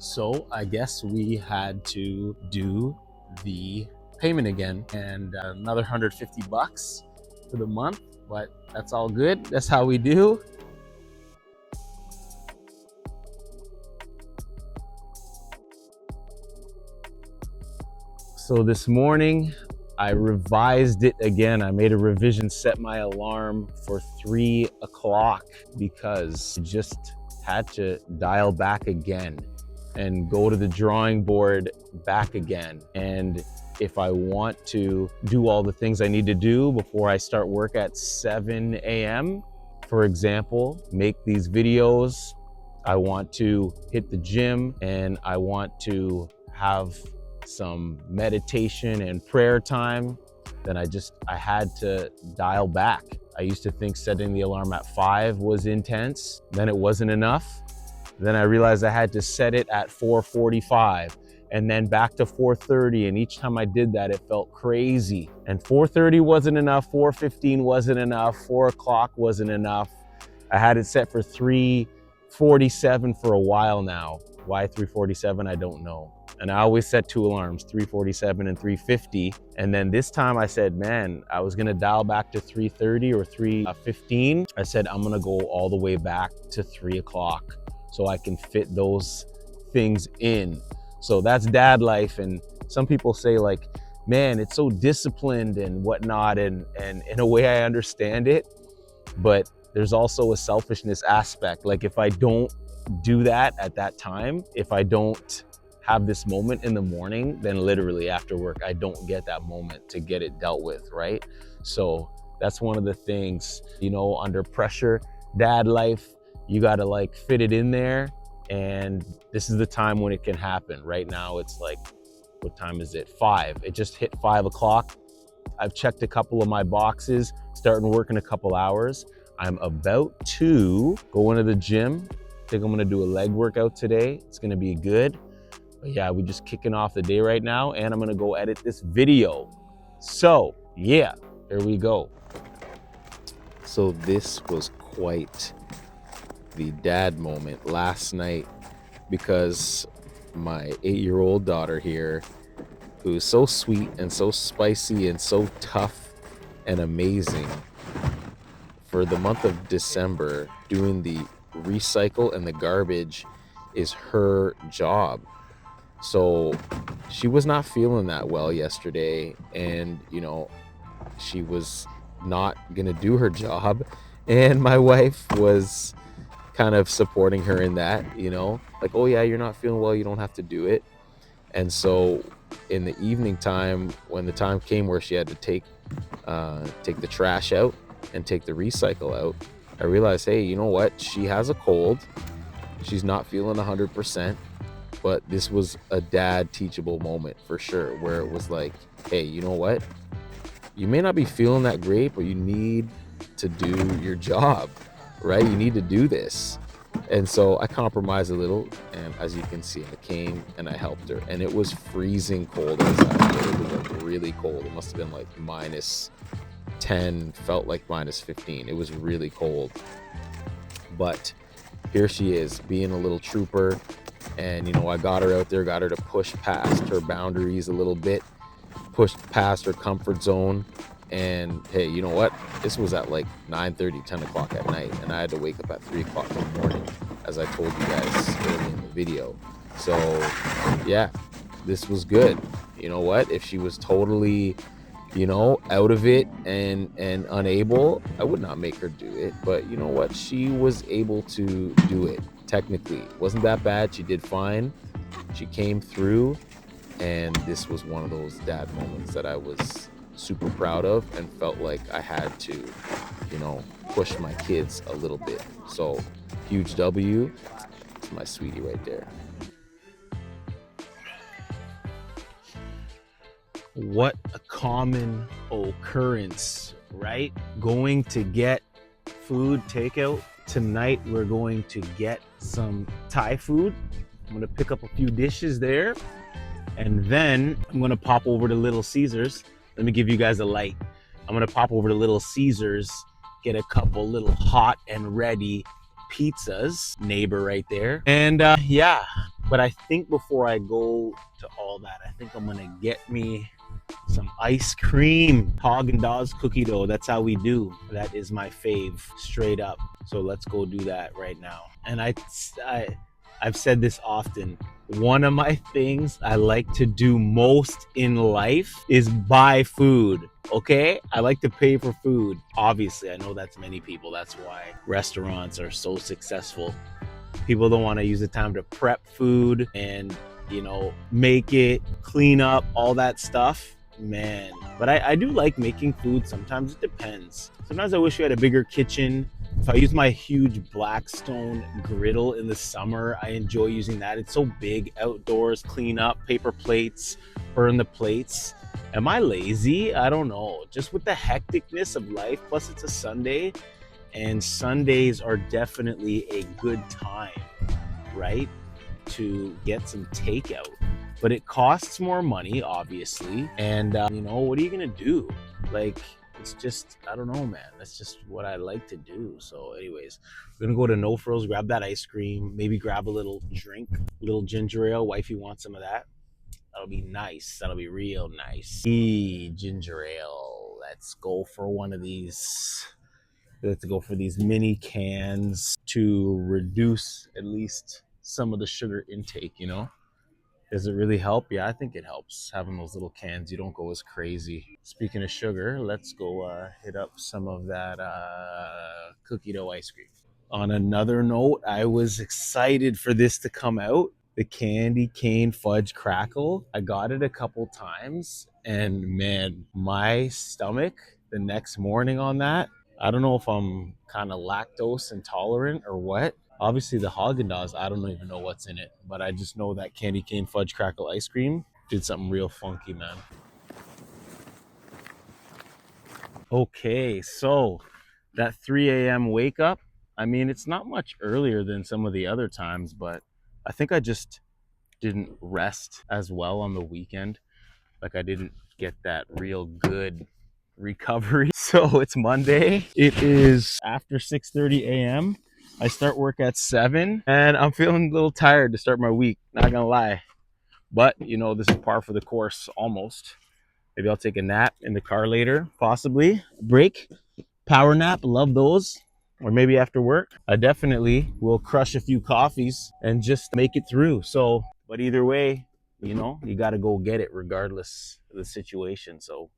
So I guess we had to do the payment again, and another $150 for the month, but that's all good. That's how we do. So this morning I revised it again. I made a revision, set my alarm for 3 o'clock because I just had to dial back again and go to the drawing board back again. And if I want to do all the things I need to do before I start work at 7 a.m., for example, make these videos, I want to hit the gym, and I want to have some meditation and prayer time, then I had to dial back. I used to think setting the alarm at 5 was intense, then it wasn't enough. Then I realized I had to set it at 4:45 and then back to 4:30. And each time I did that, it felt crazy. And 4:30 wasn't enough, 4:15 wasn't enough, 4 o'clock wasn't enough. I had it set for 3:47 for a while now. Why 3:47? I don't know. And I always set 2 alarms, 3:47 and 3:50. And then this time I said, man, I was gonna dial back to 3:30 or 3:15. I said, I'm gonna go all the way back to 3 o'clock so I can fit those things in. So that's dad life. And some people say like, man, it's so disciplined and whatnot. And in a way I understand it, but there's also a selfishness aspect. Like if I don't do that at that time, if I don't have this moment in the morning, then literally after work, I don't get that moment to get it dealt with, right? So that's one of the things, under pressure, dad life, you gotta like fit it in there. And this is the time when it can happen. Right now, it's like, what time is it? 5. It just hit 5 o'clock. I've checked a couple of my boxes, starting work in a couple hours. I'm about to go into the gym. I think I'm gonna do a leg workout today. It's gonna be good. But yeah, we're just kicking off the day right now, and I'm gonna go edit this video. So yeah, there we go. So this was quite the dad moment last night because my 8-year-old daughter here, who's so sweet and so spicy and so tough and amazing, for the month of December, doing the recycle and the garbage is her job. So she was not feeling that well yesterday, and she was not gonna do her job, and my wife was kind of supporting her in that, like, oh yeah, you're not feeling well, you don't have to do it. And so in the evening time, when the time came where she had to take the trash out and take the recycle out, I realized, hey, you know what, she has a cold, she's not feeling 100%, but this was a dad teachable moment for sure, where it was like, hey, you know what, you may not be feeling that great, but you need to do your job, right? You need to do this. And so I compromised a little, and as you can see, I came and I helped her, and it was freezing cold outside. It was like really cold. It must have been like -10, felt like -15. It was really cold. But here she is, being a little trooper, and I got her out there, got her to push past her boundaries a little bit, pushed past her comfort zone. And hey, you know what? This was at like 9:30, 10 o'clock at night, and I had to wake up at 3 o'clock in the morning, as I told you guys early in the video. So yeah, this was good. You know what? If she was totally, out of it and unable, I would not make her do it. But you know what? She was able to do it. Technically, wasn't that bad. She did fine. She came through, and this was one of those dad moments that I was super proud of and felt like I had to, push my kids a little bit. So huge W. It's my sweetie right there. What a common occurrence, right? Going to get food takeout. Tonight we're going to get some Thai food. I'm gonna pick up a few dishes there, and then I'm gonna pop over to Little Caesars. Let me give you guys a light. I'm gonna pop over to Little Caesars, get a couple little hot and ready pizzas, neighbor right there. And yeah, But I think before I go to all that, I think I'm gonna get me some ice cream. Haagen-Dazs cookie dough. That's how we do. That is my fave, straight up. So let's go do that right now. And I've said this often. One of my things I like to do most in life is buy food. Okay? I like to pay for food. Obviously, I know that's many people. That's why restaurants are so successful. People don't want to use the time to prep food and, make it, clean up, all that stuff. Man. But I do like making food. Sometimes it depends. Sometimes I wish we had a bigger kitchen. If I use my huge Blackstone griddle in the summer, I enjoy using that. It's so big outdoors, clean up, paper plates, burn the plates. Am I lazy? I don't know. Just with the hecticness of life, plus it's a Sunday, and Sundays are definitely a good time, right, to get some takeout. But it costs more money, obviously. And, what are you going to do? Like, it's just, I don't know, man. That's just what I like to do. So anyways, we're going to go to No Frills, grab that ice cream, maybe grab a little drink, a little ginger ale. Wifey wants some of that. That'll be nice. That'll be real nice. Ginger ale. Let's go for one of these. Let's go for these mini cans to reduce at least some of the sugar intake, Does it really help? Yeah, I think it helps having those little cans. You don't go as crazy. Speaking of sugar, let's go hit up some of that cookie dough ice cream. On another note, I was excited for this to come out. The candy cane fudge crackle. I got it a couple times, and man, my stomach the next morning on that, I don't know if I'm kind of lactose intolerant or what. Obviously, the Haagen-Dazs, I don't even know what's in it, but I just know that candy cane fudge crackle ice cream did something real funky, man. Okay, so that 3 a.m. wake up, I mean, it's not much earlier than some of the other times, but I think I just didn't rest as well on the weekend. Like, I didn't get that real good recovery. So it's Monday. It is after 6:30 a.m. I start work at 7, and I'm feeling a little tired to start my week, not gonna lie. But, this is par for the course, almost. Maybe I'll take a nap in the car later, possibly. A break, power nap, love those. Or maybe after work. I definitely will crush a few coffees and just make it through. So, but either way, you got to go get it regardless of the situation. So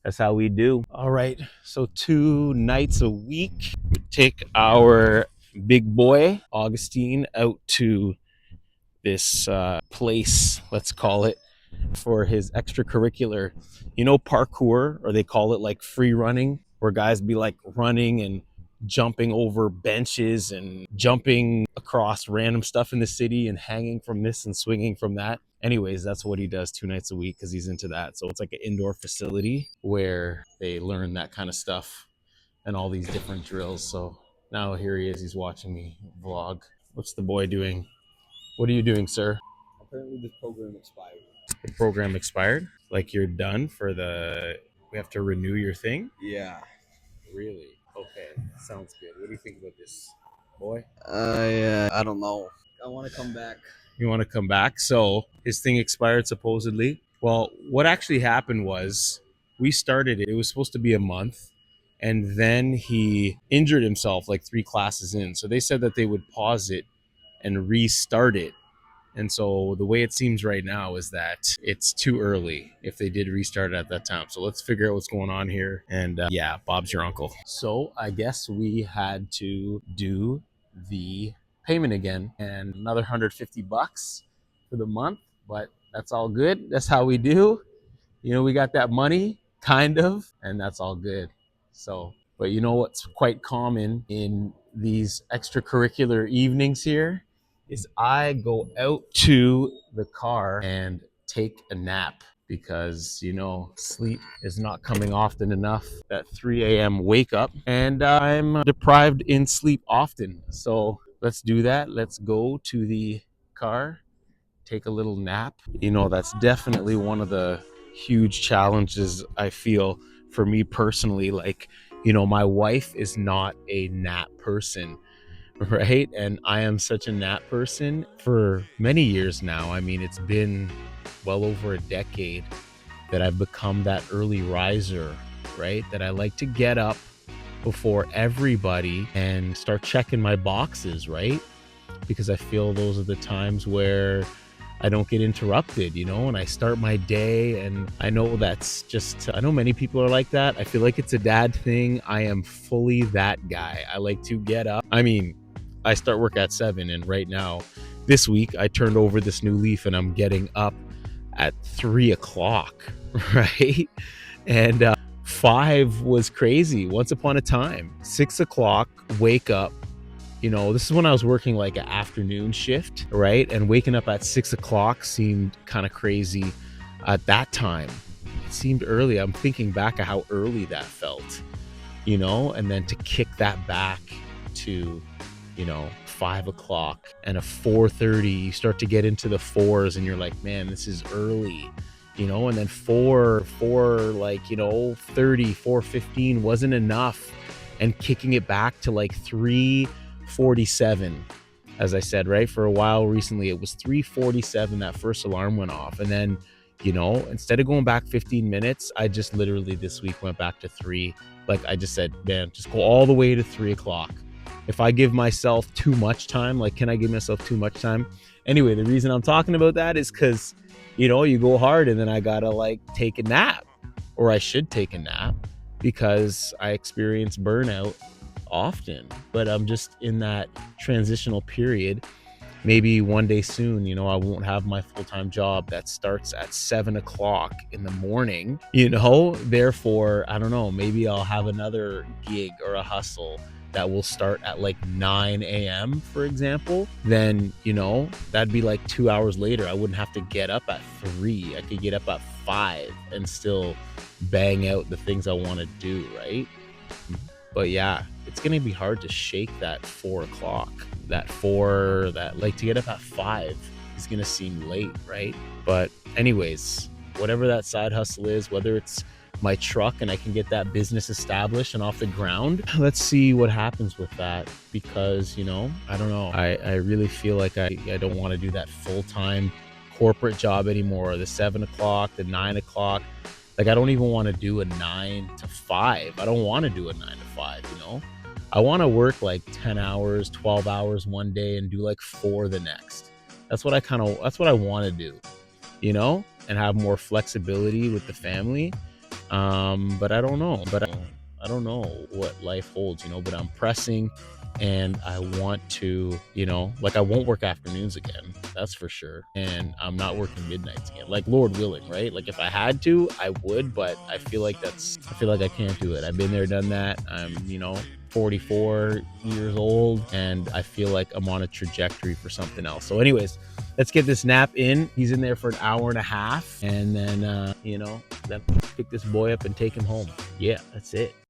that's how we do. All right. So 2 nights a week, we take our big boy, Augustine, out to this place, let's call it, for his extracurricular, parkour, or they call it like free running, where guys be like running and jumping over benches and jumping across random stuff in the city and hanging from this and swinging from that. Anyways, that's what he does 2 nights a week because he's into that. So it's like an indoor facility where they learn that kind of stuff and all these different drills. So now here he is. He's watching me vlog. What's the boy doing? What are you doing, sir? Apparently the program expired. The program expired? Like you're done for we have to renew your thing? Yeah. Really? Okay, sounds good. What do you think about this, boy? I don't know. I want to come back. You want to come back? So his thing expired supposedly. Well, what actually happened was we started it. It was supposed to be a month. And then he injured himself like 3 classes in. So they said that they would pause it and restart it. And so the way it seems right now is that it's too early if they did restart it at that time. So let's figure out what's going on here. And yeah, Bob's your uncle. So I guess we had to do the payment again and another $150 for the month, but that's all good. That's how we do. We got that money, kind of, and that's all good. So, but what's quite common in these extracurricular evenings here is I go out to the car and take a nap because, sleep is not coming often enough. That 3 a.m. wake up, and I'm deprived in sleep often. So let's do that. Let's go to the car, take a little nap. That's definitely one of the huge challenges I feel for me personally. Like, my wife is not a nap person, right? And I am such a nap person for many years now. I mean, it's been well over a decade that I've become that early riser, right? That I like to get up before everybody and start checking my boxes, right? Because I feel those are the times where I don't get interrupted, and I start my day. And I know I know many people are like that. I feel like it's a dad thing. I am fully that guy. I like to get up. I mean, I start work at 7, and right now, this week, I turned over this new leaf and I'm getting up at 3 o'clock, right? And 5 was crazy. Once upon a time, 6 o'clock, wake up. This is when I was working like an afternoon shift, right? And waking up at 6 o'clock seemed kind of crazy at that time. It seemed early. I'm thinking back at how early that felt, and then to kick that back to, 5 o'clock and a 4:30, you start to get into the fours and you're like, man, this is early. And then 30, 4:15 wasn't enough. And kicking it back to like 3:47, as I said, right? For a while recently, it was 3:47 that first alarm went off. And then, instead of going back 15 minutes, I just literally this week went back to 3. Like I just said, man, just go all the way to 3 o'clock. If I give myself too much time, like, can I give myself too much time? Anyway, the reason I'm talking about that is because, you go hard and then I gotta like take a nap, or I should take a nap, because I experience burnout often. But I'm just in that transitional period. Maybe one day soon, I won't have my full-time job that starts at 7 o'clock in the morning, therefore, I don't know, maybe I'll have another gig or a hustle that will start at like 9 a.m., for example. Then, that'd be like 2 hours later. I wouldn't have to get up at 3. I could get up at 5 and still bang out the things I want to do, right? But yeah, it's gonna be hard to shake that 4 o'clock. That like to get up at 5 is gonna seem late, right? But anyways, whatever that side hustle is, whether it's my truck and I can get that business established and off the ground, let's see what happens with that. Because, I don't know. I really feel like I don't want to do that full-time corporate job anymore. The 7 o'clock, the 9 o'clock. Like, I don't even want to do a 9 to 5. I don't want to do a 9 to 5, I want to work like 10 hours, 12 hours one day and do like 4 the next. That's what I want to do, and have more flexibility with the family. But I don't know. I don't know what life holds, but I'm pressing, and I want to, like, I won't work afternoons again. That's for sure. And I'm not working midnights again, like, Lord willing, right? Like, if I had to, I would, but I feel like I can't do it. I've been there, done that. I'm, 44 years old, and I feel like I'm on a trajectory for something else. So anyways, let's get this nap in. He's in there for an hour and a half, and then, then pick this boy up and take him home. Yeah, that's it.